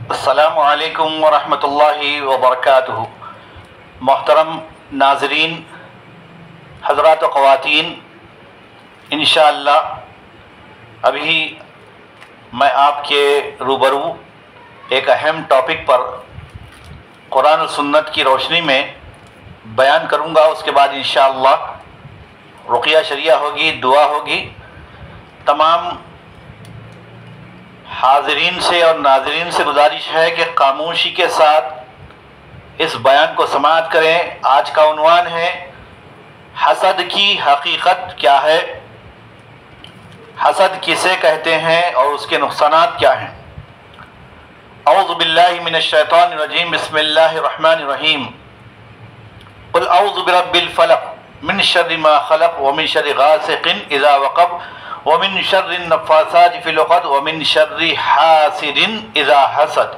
السلام علیکم ورحمۃ اللہ وبرکاتہ۔ محترم ناظرین، حضرات و خواتین، انشاءاللہ ابھی میں آپ کے روبرو ایک اہم ٹاپک پر قرآن و سنت کی روشنی میں بیان کروں گا۔ اس کے بعد انشاءاللہ رقیہ شریعہ ہوگی، دعا ہوگی۔ تمام حاضرین سے اور ناظرین سے گزارش ہے کہ خاموشی کے ساتھ اس بیان کو سماعت کریں۔ آج کا عنوان ہے حسد کی حقیقت کیا ہے، حسد کسے کہتے ہیں اور اس کے نقصانات کیا ہیں۔ اعوذ باللہ من الشیطان الرجیم، بسم اللہ الرحمن الرحیم۔ قل اعوذ برب الفلق من شر ما خلق ومن شر غاسق اذا وقب ومن شر النفاثات فی العقد ومن شر حاسد اذا حسد۔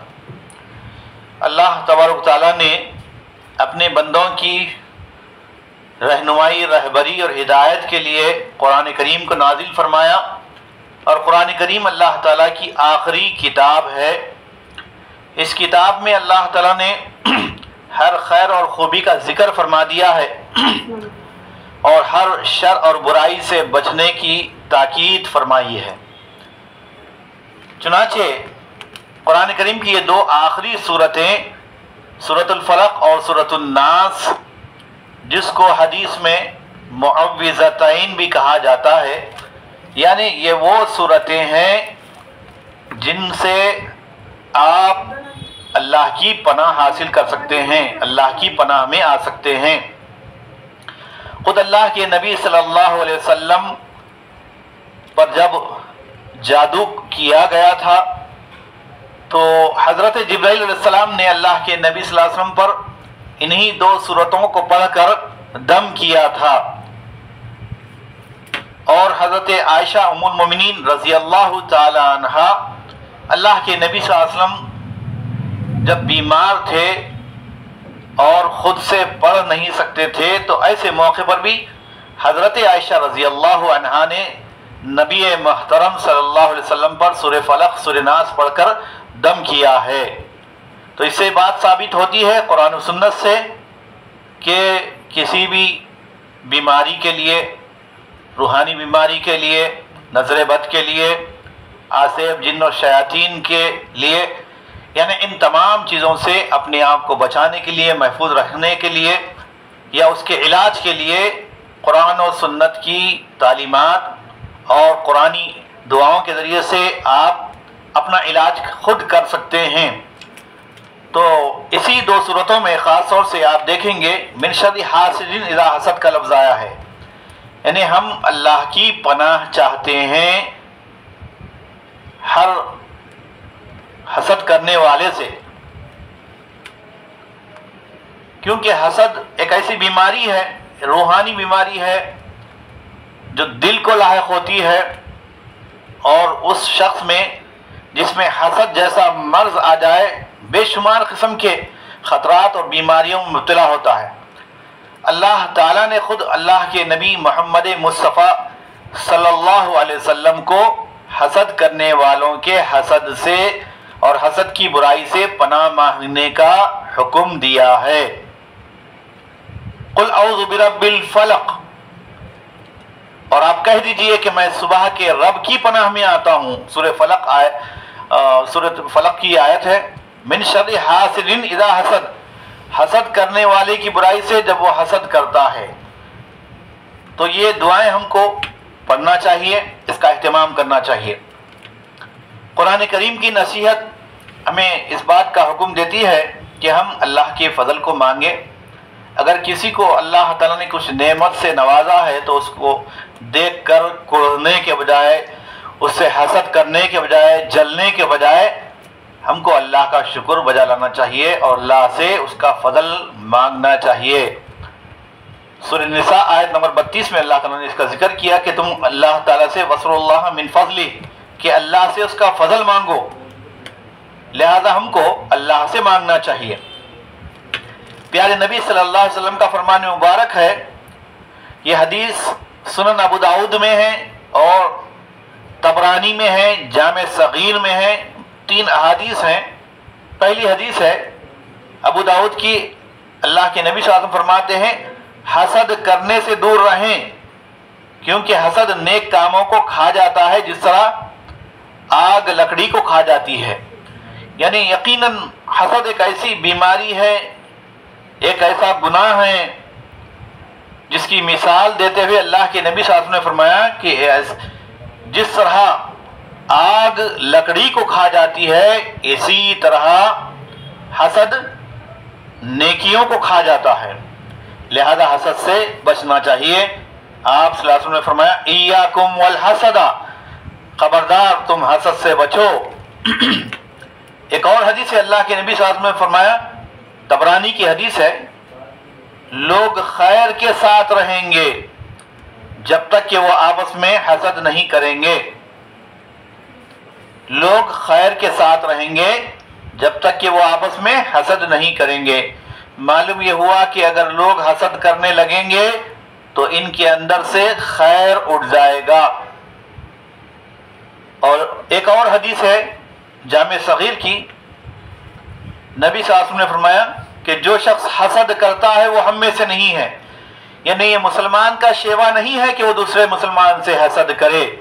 اللہ تبارک تعالیٰ نے اپنے بندوں کی رہنمائی، رہبری اور ہدایت کے لیے قرآن کریم کو نازل فرمایا، اور قرآن کریم اللہ تعالیٰ کی آخری کتاب ہے۔ اس کتاب میں اللہ تعالیٰ نے ہر خیر اور خوبی کا ذکر فرما دیا ہے اور ہر شر اور برائی سے بچنے کی تاکید فرمائی ہے۔ چنانچہ قرآن کریم کی یہ دو آخری صورتیں، سورۃ الفلق اور سورۃ الناس، جس کو حدیث میں معوذتین بھی کہا جاتا ہے، یعنی یہ وہ صورتیں ہیں جن سے آپ اللہ کی پناہ حاصل کر سکتے ہیں، اللہ کی پناہ میں آ سکتے ہیں۔ خود اللہ کے نبی صلی اللہ علیہ وسلم پر جب جادو کیا گیا تھا تو حضرت جبرائیل علیہ السلام نے اللہ کے نبی صلی اللہ علیہ وسلم پر انہی دو صورتوں کو پڑھ کر دم کیا تھا، اور حضرت عائشہ ام المومنین رضی اللہ تعالی عنہا اللہ کے نبی صلی اللہ علیہ وسلم جب بیمار تھے اور خود سے پڑھ نہیں سکتے تھے تو ایسے موقع پر بھی حضرت عائشہ رضی اللہ عنہا نے نبی محترم صلی اللہ علیہ وسلم پر سورہ فلق، سورہ ناس پڑھ کر دم کیا ہے۔ تو اس سے بات ثابت ہوتی ہے قرآن و سنت سے کہ کسی بھی بیماری کے لیے، روحانی بیماری کے لیے، نظر بد کے لیے، آصف جن و شیاطین کے لیے، یعنی ان تمام چیزوں سے اپنے آپ کو بچانے کے لیے، محفوظ رکھنے کے لیے یا اس کے علاج کے لیے قرآن و سنت کی تعلیمات اور قرآنی دعاؤں کے ذریعے سے آپ اپنا علاج خود کر سکتے ہیں۔ تو اسی دو صورتوں میں خاص طور سے آپ دیکھیں گے من شر حاسد اذا حسد کا لفظ آیا ہے، یعنی ہم اللہ کی پناہ چاہتے ہیں ہر حسد کرنے والے سے، کیونکہ حسد ایک ایسی بیماری ہے، روحانی بیماری ہے جو دل کو لاحق ہوتی ہے، اور اس شخص میں جس میں حسد جیسا مرض آ جائے بے شمار قسم کے خطرات اور بیماریوں میں مبتلا ہوتا ہے۔ اللہ تعالیٰ نے خود اللہ کے نبی محمد مصطفیٰ صلی اللہ علیہ وسلم کو حسد کرنے والوں کے حسد سے اور حسد کی برائی سے پناہ مانگنے کا حکم دیا ہے۔ قل اعوذ برب الفلق، اور آپ کہہ دیجئے کہ میں صبح کے رب کی پناہ میں آتا ہوں۔ سورہ فلق کی آیت ہے، من شر حاسد اذا حسد، حسد کرنے والے کی برائی سے جب وہ حسد کرتا ہے۔ تو یہ دعائیں ہم کو پڑھنا چاہیے، اس کا اہتمام کرنا چاہیے۔ قرآن کریم کی نصیحت ہمیں اس بات کا حکم دیتی ہے کہ ہم اللہ کے فضل کو مانگیں۔ اگر کسی کو اللہ تعالیٰ نے کچھ نعمت سے نوازا ہے تو اس کو دیکھ کر کڑھنے کے بجائے، اس سے حسد کرنے کے بجائے، جلنے کے بجائے ہم کو اللہ کا شکر بجا لانا چاہیے اور اللہ سے اس کا فضل مانگنا چاہیے۔ سورہ نساء آیت نمبر 32 میں اللہ تعالیٰ نے اس کا ذکر کیا کہ تم اللہ تعالیٰ سے وَاسْأَلُوا اللَّهَ مِنْ فَضْلِهِ، کہ اللہ سے اس کا فضل مانگو، لہذا ہم کو اللہ سے مانگنا چاہیے۔ پیارے نبی صلی اللہ علیہ وسلم کا فرمان مبارک ہے، یہ حدیث سنن ابو داؤد میں ہے اور طبرانی میں ہے، جامع صغیر میں ہے، 3 احادیث ہیں پہلی حدیث ہے ابو داؤد کی، اللہ کے نبی صلی اللہ علیہ وسلم فرماتے ہیں حسد کرنے سے دور رہیں، کیونکہ حسد نیک کاموں کو کھا جاتا ہے جس طرح آگ لکڑی کو کھا جاتی ہے۔ یعنی یقیناً حسد ایک ایسی بیماری ہے، ایک ایسا گناہ ہے جس کی مثال دیتے ہوئے اللہ کے نبی صلی اللہ علیہ وسلم نے فرمایا کہ جس طرح آگ لکڑی کو کھا جاتی ہے اسی طرح حسد نیکیوں کو کھا جاتا ہے، لہذا حسد سے بچنا چاہیے۔ آپ صلی اللہ علیہ وسلم نے فرمایا ایاکم والحسد، خبردار تم حسد سے بچو۔ ایک اور حدیث ہے اللہ کے نبی صلی اللہ علیہ وسلم نے فرمایا، طبرانی کی حدیث ہے، لوگ خیر کے ساتھ رہیں گے جب تک کہ وہ آپس میں حسد نہیں کریں گے۔ لوگ خیر کے ساتھ رہیں گے جب تک کہ وہ آپس میں حسد نہیں کریں گے۔ معلوم یہ ہوا کہ اگر لوگ حسد کرنے لگیں گے تو ان کے اندر سے خیر اٹھ جائے گا۔ اور ایک اور حدیث ہے جامع صغیر کی، نبی صلی اللہ علیہ وسلم نے فرمایا کہ جو شخص حسد کرتا ہے وہ ہم میں سے نہیں ہے، یعنی یہ مسلمان کا شیوا نہیں ہے کہ وہ دوسرے مسلمان سے حسد کرے۔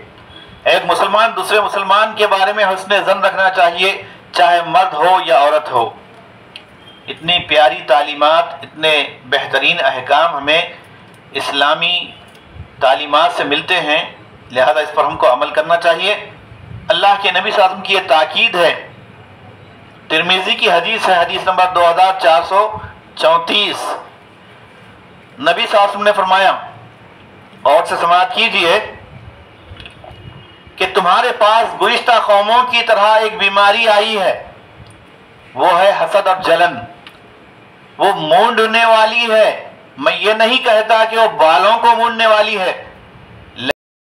ایک مسلمان دوسرے مسلمان کے بارے میں حسن ظن رکھنا چاہیے، چاہے مرد ہو یا عورت ہو۔ اتنی پیاری تعلیمات، اتنے بہترین احکام ہمیں اسلامی تعلیمات سے ملتے ہیں، لہذا اس پر ہم کو عمل کرنا چاہیے۔ اللہ کے نبی صلی اللہ علیہ وسلم کی یہ تاکید ہے، ترمذی کی حدیث ہے، حدیث نمبر 2434، نبی صلی اللہ علیہ وسلم نے فرمایا، اور سے سماعت کیجئے، کہ تمہارے پاس گزشتہ قوموں کی طرح ایک بیماری آئی ہے، وہ ہے حسد اور جلن۔ وہ مونڈنے والی ہے، میں یہ نہیں کہتا کہ وہ بالوں کو مونڈنے والی ہے،